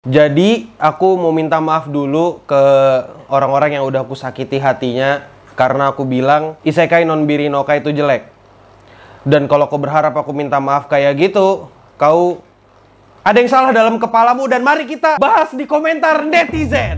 Jadi aku mau minta maaf dulu ke orang-orang yang udah aku sakiti hatinya karena aku bilang Isekai non Biri no Kai itu jelek. Dan kalau kau berharap aku minta maaf kayak gitu, kau ada yang salah dalam kepalamu. Dan mari kita bahas di komentar netizen.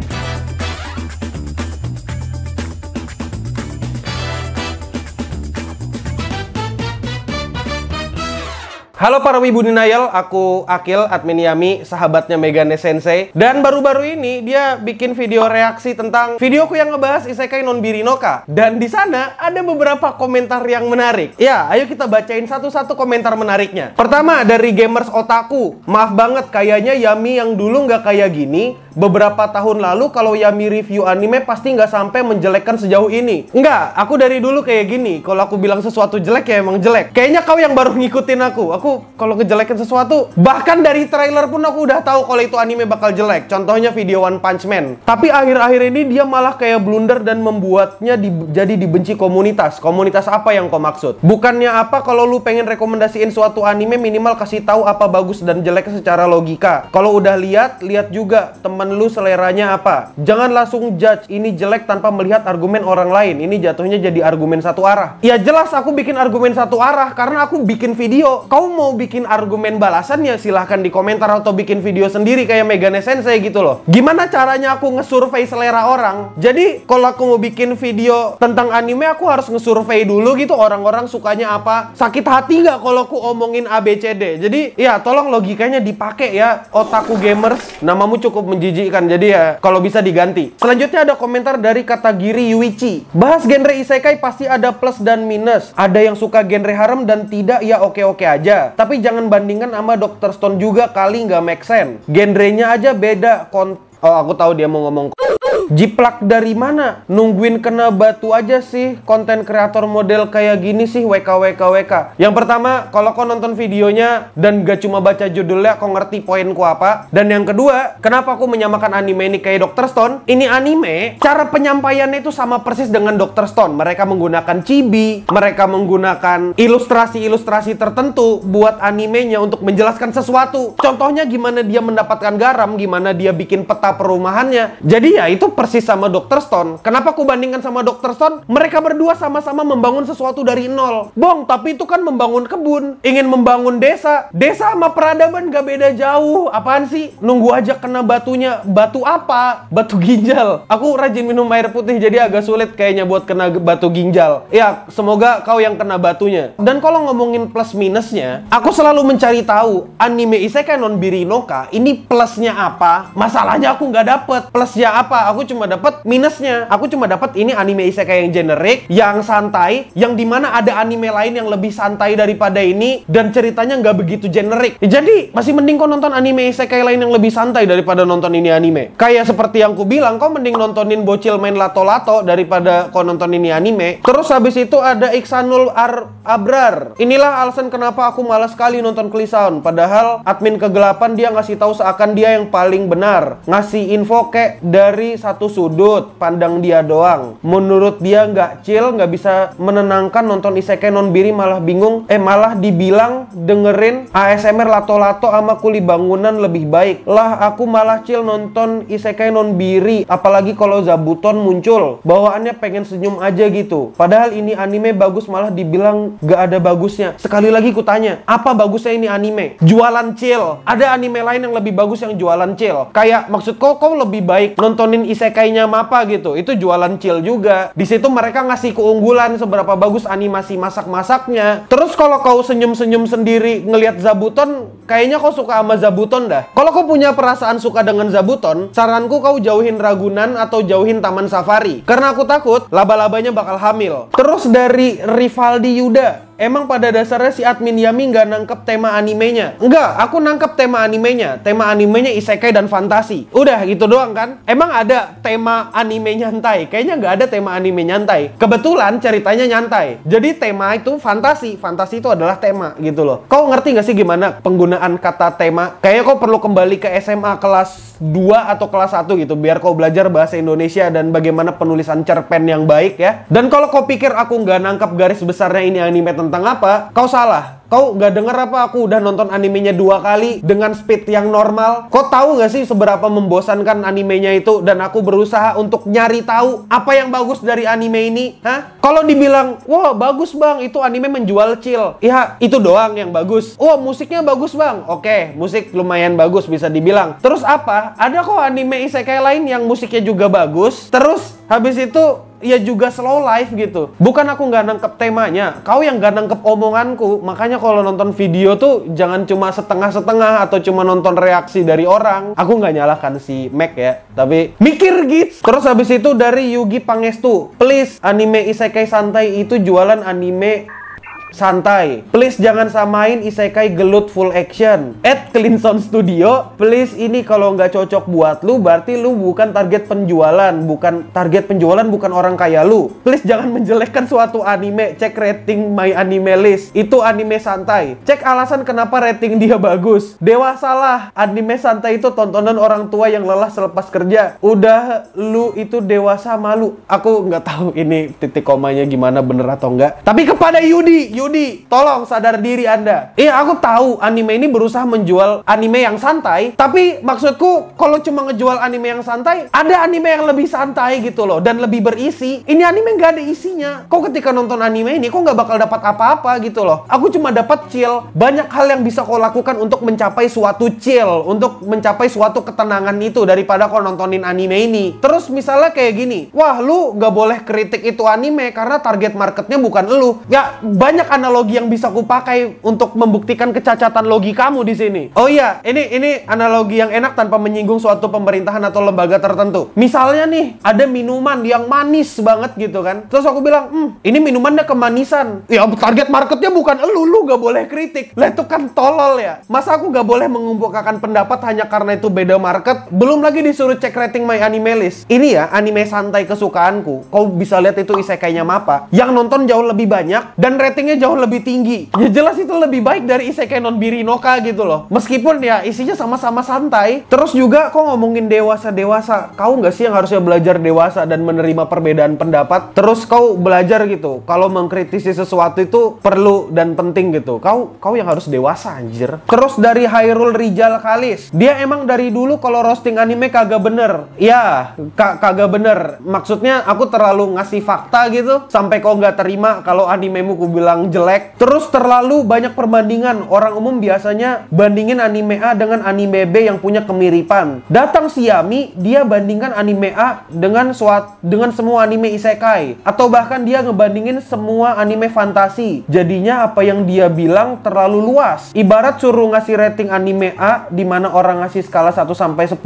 Halo para wibu denial, aku Akil, admin Yami, sahabatnya Megane Sensei. Dan baru-baru ini dia bikin video reaksi tentang videoku yang ngebahas Isekai non Biri no Ka. Dan di sana ada beberapa komentar yang menarik. Ya, ayo kita bacain satu-satu komentar menariknya. Pertama dari Gamers Otaku. Maaf banget, kayaknya Yami yang dulu nggak kayak gini. Beberapa tahun lalu kalau Yami review anime pasti nggak sampai menjelekkan sejauh ini. Enggak, aku dari dulu kayak gini. Kalau aku bilang sesuatu jelek ya emang jelek. Kayaknya kau yang baru ngikutin aku. Aku kalau ngejelekin sesuatu, bahkan dari trailer pun aku udah tahu kalau itu anime bakal jelek. Contohnya video One Punch Man. Tapi akhir-akhir ini dia malah kayak blunder dan membuatnya jadi dibenci komunitas. Komunitas apa yang kau maksud? Bukannya apa kalau lu pengen rekomendasiin suatu anime minimal kasih tahu apa bagus dan jelek secara logika. Kalau udah lihat juga temen lu seleranya apa. Jangan langsung judge ini jelek tanpa melihat argumen orang lain. Ini jatuhnya jadi argumen satu arah. Ya jelas aku bikin argumen satu arah karena aku bikin video. Kau mau bikin argumen balasan ya silahkan di komentar atau bikin video sendiri kayak Megane Sensei gitu loh. Gimana caranya aku ngesurvei selera orang? Jadi kalau aku mau bikin video tentang anime aku harus ngesurvei dulu gitu orang-orang sukanya apa. Sakit hati nggak kalau aku omongin ABCD? Jadi ya tolong logikanya dipakai ya, Otaku Gamers. Namamu cukup menjijikkan, jadi ya kalau bisa diganti. Selanjutnya ada komentar dari Katagiri Yuichi. Bahas genre isekai pasti ada plus dan minus. Ada yang suka genre harem dan tidak ya oke-oke aja. Tapi jangan bandingkan sama Dr. Stone juga kali nggak make sense. Genrenya aja beda. Oh, aku tahu dia mau ngomong. Jiplak dari mana? Nungguin kena batu aja sih. Konten kreator model kayak gini sih WK. Yang pertama, kalau kau nonton videonya dan gak cuma baca judulnya, kau ngerti poinku apa. Dan yang kedua, kenapa aku menyamakan anime ini kayak Dr. Stone? Ini anime, cara penyampaiannya itu sama persis dengan Dr. Stone. Mereka menggunakan chibi, mereka menggunakan ilustrasi-ilustrasi tertentu buat animenya untuk menjelaskan sesuatu. Contohnya gimana dia mendapatkan garam, gimana dia bikin peta perumahannya. Jadi ya itu persis sama Dr. Stone. Kenapa aku bandingkan sama Dr. Stone? Mereka berdua sama-sama membangun sesuatu dari nol. Bong, tapi itu kan membangun kebun. Ingin membangun desa. Desa sama peradaban gak beda jauh. Apaan sih? Nunggu aja kena batunya. Batu apa? Batu ginjal. Aku rajin minum air putih jadi agak sulit kayaknya buat kena batu ginjal. Ya, semoga kau yang kena batunya. Dan kalau ngomongin plus minusnya, aku selalu mencari tahu anime isekai non Biri no Ka ini plusnya apa? Masalahnya aku nggak dapet. Plusnya apa? Aku cuma dapat minusnya. Aku cuma dapat ini anime isekai yang generik, yang santai, yang dimana ada anime lain yang lebih santai daripada ini dan ceritanya nggak begitu generik. Jadi masih mending kau nonton anime isekai lain yang lebih santai daripada nonton ini anime. Kayak seperti yang ku bilang, kau mending nontonin bocil main lato-lato daripada kau nonton ini anime. Terus habis itu ada Iksanul Abrar. Inilah alasan kenapa aku malas sekali nonton Clisound. Padahal admin kegelapan dia ngasih tahu seakan dia yang paling benar. Ngasih info kayak dari satu sudut pandang dia doang. Menurut dia nggak chill, nggak bisa menenangkan. Nonton isekai non Biri malah bingung. Malah dibilang dengerin ASMR lato-lato sama kuli bangunan lebih baik. Lah aku malah chill nonton isekai non Biri. Apalagi kalau Zabuton muncul. Bawaannya pengen senyum aja gitu. Padahal ini anime bagus malah dibilang nggak ada bagusnya. Sekali lagi kutanya, apa bagusnya ini anime? Jualan chill. Ada anime lain yang lebih bagus yang jualan chill. Kayak maksud kau lebih baik nontonin isekainya Mappa gitu, itu jualan chill juga. Di situ mereka ngasih keunggulan seberapa bagus animasi masak-masaknya. Terus kalau kau senyum-senyum sendiri ngelihat Zabuton, kayaknya kau suka sama Zabuton dah. Kalau kau punya perasaan suka dengan Zabuton, saranku kau jauhin Ragunan atau jauhin Taman Safari. Karena aku takut laba-labanya bakal hamil. Terus dari Rivaldi Yuda, emang pada dasarnya si admin Yami nggak nangkep tema animenya? Enggak, aku nangkep tema animenya. Tema animenya isekai dan fantasi. Udah gitu doang kan? Emang ada tema anime nyantai? Kayaknya nggak ada tema anime nyantai. Kebetulan ceritanya nyantai. Jadi tema itu fantasi. Fantasi itu adalah tema gitu loh. Kau ngerti nggak sih gimana penggunaan kata tema? Kayaknya kau perlu kembali ke SMA kelas 2 atau kelas 1 gitu. Biar kau belajar bahasa Indonesia dan bagaimana penulisan cerpen yang baik ya. Dan kalau kau pikir aku nggak nangkep garis besarnya ini anime tentang apa, kau salah. Kau nggak denger apa aku udah nonton animenya 2 kali dengan speed yang normal? Kau tahu nggak sih seberapa membosankan animenya itu? Dan aku berusaha untuk nyari tahu apa yang bagus dari anime ini. Hah? Kalau dibilang, wah bagus bang, itu anime menjual chill. Ya, itu doang yang bagus. Wah, musiknya bagus bang. Oke, musik lumayan bagus bisa dibilang. Terus apa? Ada kok anime isekai lain yang musiknya juga bagus. Terus habis itu ya juga slow life gitu. Bukan aku nggak nangkep temanya, kau yang nggak nangkep omonganku. Makanya kalau nonton video tuh jangan cuma setengah-setengah atau cuma nonton reaksi dari orang. Aku nggak nyalahkan si Mac ya, tapi mikir gitu. Terus habis itu dari Yugi Pangestu, please anime isekai santai itu jualan anime santai. Please jangan samain isekai gelut full action. @Cleanson Studio, please ini kalau nggak cocok buat lu, berarti lu bukan target penjualan. Bukan orang kaya lu. Please jangan menjelekkan suatu anime. Cek rating My Anime List. Itu anime santai. Cek alasan kenapa rating dia bagus. Dewasalah. Anime santai itu tontonan orang tua yang lelah selepas kerja. Udah lu itu dewasa malu. Aku nggak tahu ini titik komanya gimana, bener atau enggak. Tapi kepada Yudi, tolong sadar diri Anda. Iya, aku tahu anime ini berusaha menjual anime yang santai, tapi maksudku kalau cuma ngejual anime yang santai, ada anime yang lebih santai gitu loh, dan lebih berisi. Ini anime nggak ada isinya. Kok ketika nonton anime ini, kok nggak bakal dapat apa-apa gitu loh. Aku cuma dapat chill. Banyak hal yang bisa kau lakukan untuk mencapai suatu chill, untuk mencapai suatu ketenangan itu daripada kau nontonin anime ini. Terus misalnya kayak gini, wah lu nggak boleh kritik itu anime karena target marketnya bukan lu. Ya, banyak analogi yang bisa kupakai untuk membuktikan kecacatan logikamu di sini. Oh iya, ini analogi yang enak tanpa menyinggung suatu pemerintahan atau lembaga tertentu. Misalnya nih, ada minuman yang manis banget gitu kan. Terus aku bilang, ini minumannya kemanisan. Ya, target marketnya bukan lu gak boleh kritik. Lah itu kan tolol ya. Masa aku gak boleh mengemukakan pendapat hanya karena itu beda market? Belum lagi disuruh cek rating My Anime List. Ini ya, anime santai kesukaanku. Kau bisa lihat itu isekainya Mappa. Yang nonton jauh lebih banyak dan ratingnya jauh lebih tinggi. Ya jelas itu lebih baik dari isekai non-Biri no Ka gitu loh. Meskipun ya isinya sama-sama santai. Terus juga kok ngomongin dewasa-dewasa. Kau nggak sih yang harusnya belajar dewasa dan menerima perbedaan pendapat? Terus kau belajar gitu. Kalau mengkritisi sesuatu itu perlu dan penting gitu. Kau yang harus dewasa anjir. Terus dari Hairul Rijal Kalis. Dia emang dari dulu kalau roasting anime kagak bener. Ya, kagak bener. Maksudnya aku terlalu ngasih fakta gitu. Sampai kau nggak terima kalau animemu ku bilang jelek. Terus terlalu banyak perbandingan. Orang umum biasanya bandingin anime A dengan anime B yang punya kemiripan. Datang si Yami, dia bandingkan anime A dengan semua anime isekai. Atau bahkan dia ngebandingin semua anime fantasi. Jadinya apa yang dia bilang terlalu luas. Ibarat suruh ngasih rating anime A di mana orang ngasih skala 1 sampai 10,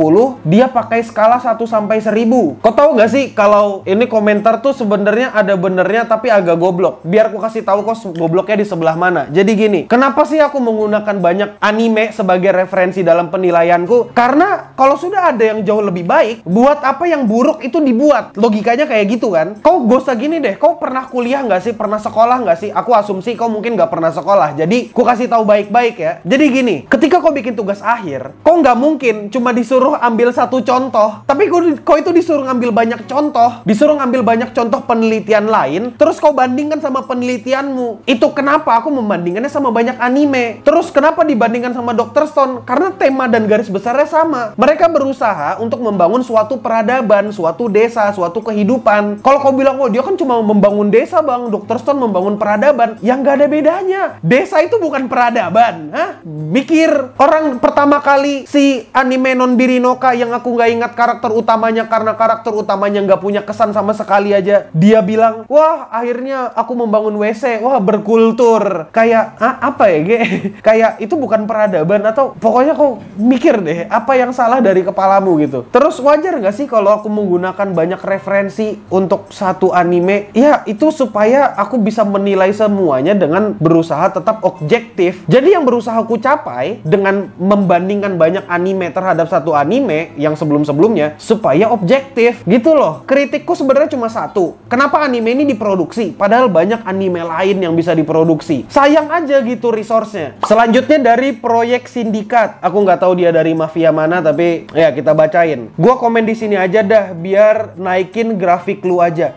dia pakai skala 1 sampai 1000. Kau tahu nggak sih kalau ini komentar tuh sebenarnya ada benernya tapi agak goblok. Biar aku kasih tahu kok gobloknya di sebelah mana. Jadi gini, kenapa sih aku menggunakan banyak anime sebagai referensi dalam penilaianku? Karena kalau sudah ada yang jauh lebih baik, buat apa yang buruk itu dibuat? Logikanya kayak gitu kan? Kau gak usah gini deh, kau pernah kuliah nggak sih? Pernah sekolah nggak sih? Aku asumsi kau mungkin nggak pernah sekolah. Jadi, ku kasih tahu baik-baik ya. Jadi gini, ketika kau bikin tugas akhir, kau nggak mungkin cuma disuruh ambil satu contoh. Tapi kau itu disuruh ngambil banyak contoh. Disuruh ngambil banyak contoh penelitian lain, terus kau bandingkan sama penelitianmu. Itu kenapa aku membandingkannya sama banyak anime. Terus kenapa dibandingkan sama Dr. Stone? Karena tema dan garis besarnya sama. Mereka berusaha untuk membangun suatu peradaban, suatu desa, suatu kehidupan. Kalau kau bilang, oh dia kan cuma membangun desa bang, Dr. Stone membangun peradaban. Yang nggak ada bedanya. Desa itu bukan peradaban. Hah? Mikir. Orang pertama kali si anime non-Biri no Ka yang aku nggak ingat karakter utamanya karena karakter utamanya nggak punya kesan sama sekali aja. Dia bilang, wah akhirnya aku membangun WC. Wah berkultur. Kayak, apa ya Ge? Kayak itu bukan peradaban atau pokoknya kau mikir deh apa yang salah dari kepalamu gitu. Terus wajar nggak sih kalau aku menggunakan banyak referensi untuk satu anime? Ya itu supaya aku bisa menilai semuanya dengan berusaha tetap objektif. Jadi yang berusaha aku capai dengan membandingkan banyak anime terhadap satu anime yang sebelum-sebelumnya supaya objektif gitu loh. Kritikku sebenarnya cuma satu. Kenapa anime ini diproduksi? Padahal banyak anime lain yang bisa diproduksi. Sayang aja gitu resource-nya. Selanjutnya dari Proyek Sindikat. Aku nggak tahu dia dari mafia mana, tapi ya kita bacain. Gua komen di sini aja dah biar naikin grafik lu aja.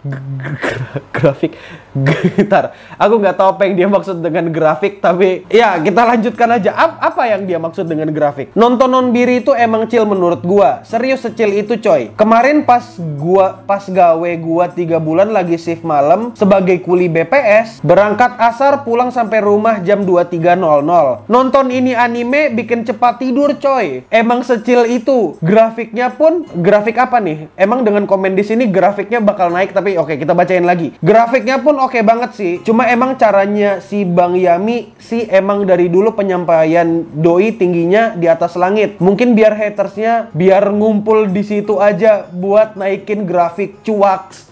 Grafik Gitar. Aku nggak tahu apa yang dia maksud dengan grafik, tapi ya kita lanjutkan aja. Apa yang dia maksud dengan grafik? Nonton Nonbiri itu emang chill menurut gua. Serius secil itu coy. Kemarin pas gawe gua 3 bulan lagi shift malam sebagai kuli BPS, berangkat asar pulang sampai rumah jam 23.00. Nonton ini anime bikin cepat tidur coy. Emang secil itu. Grafiknya pun grafik apa nih? Emang dengan komen di sini grafiknya bakal naik, tapi oke, kita bacain lagi. Grafiknya pun oke banget sih. Cuma emang caranya si Bang Yami sih emang dari dulu penyampaian doi tingginya di atas langit. Mungkin biar hatersnya biar ngumpul di situ aja buat naikin grafik cuaks.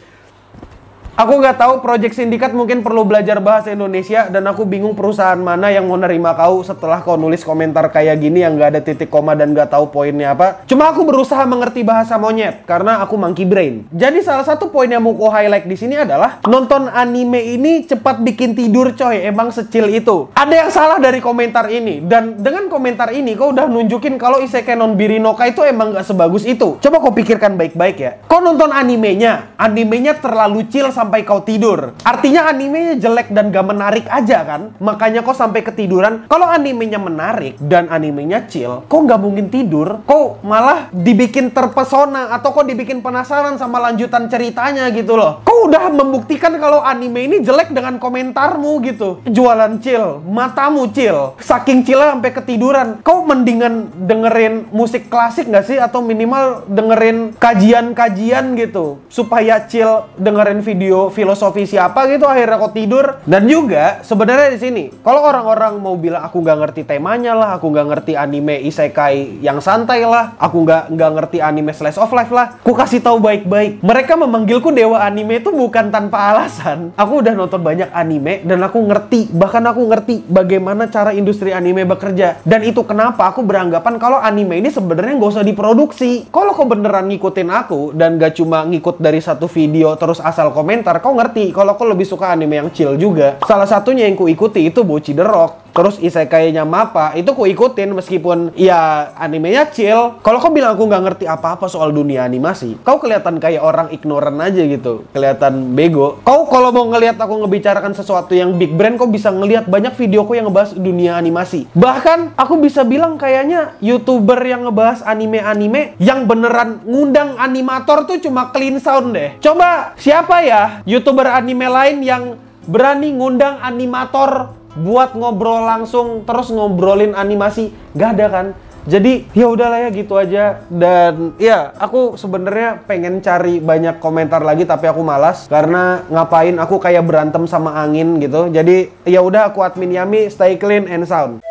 Aku nggak tahu Project Syndicate mungkin perlu belajar bahasa Indonesia, dan aku bingung perusahaan mana yang mau nerima kau setelah kau nulis komentar kayak gini yang nggak ada titik koma dan nggak tahu poinnya apa. Cuma aku berusaha mengerti bahasa monyet karena aku monkey brain. Jadi salah satu poin yang mau ku highlight di sini adalah nonton anime ini cepat bikin tidur coy. Emang secil itu. Ada yang salah dari komentar ini, dan dengan komentar ini kau udah nunjukin kalau Isekai Nonbiri no Ka itu emang nggak sebagus itu. Coba kau pikirkan baik-baik ya. Kau nonton animenya terlalu chill sampai kau tidur. Artinya animenya jelek dan gak menarik aja kan? Makanya kau sampai ketiduran. Kalau animenya menarik dan animenya chill, kau gak mungkin tidur. Kau malah dibikin terpesona atau kau dibikin penasaran sama lanjutan ceritanya gitu loh. Kau udah membuktikan kalau anime ini jelek dengan komentarmu gitu. Jualan chill, matamu chill. Saking chillnya sampai ketiduran. Kau mendingan dengerin musik klasik gak sih? Atau minimal dengerin kajian-kajian gitu. Supaya chill, dengerin video filosofi siapa gitu, akhirnya kok tidur. Dan juga sebenarnya di sini kalau orang-orang mau bilang aku nggak ngerti temanya lah, aku nggak ngerti anime isekai yang santai lah, aku nggak ngerti anime slice of life lah, aku kasih tahu baik-baik, mereka memanggilku dewa anime itu bukan tanpa alasan. Aku udah nonton banyak anime dan aku ngerti, bahkan aku ngerti bagaimana cara industri anime bekerja. Dan itu kenapa aku beranggapan kalau anime ini sebenarnya nggak usah diproduksi. Kalau kau beneran ngikutin aku dan gak cuma ngikut dari satu video terus asal komentar, kau ngerti kalau kau lebih suka anime yang chill juga. Salah satunya yang ku ikuti itu Bocchi the Rock. Terus isekainya Mappa itu ku ikutin meskipun ya animenya chill. Kalau kau bilang aku nggak ngerti apa-apa soal dunia animasi, kau kelihatan kayak orang ignoran aja gitu, kelihatan bego. Kau kalau mau ngelihat aku ngebicarakan sesuatu yang big brand, kau bisa ngelihat banyak videoku yang ngebahas dunia animasi. Bahkan aku bisa bilang kayaknya YouTuber yang ngebahas anime-anime yang beneran ngundang animator tuh cuma Clean Sound deh. Coba siapa ya YouTuber anime lain yang berani ngundang animator buat ngobrol langsung terus ngobrolin animasi? Gak ada kan? Jadi ya udahlah ya gitu aja. Dan ya aku sebenarnya pengen cari banyak komentar lagi tapi aku malas karena ngapain aku kayak berantem sama angin gitu. Jadi ya udah, aku admin Yami, stay clean and sound.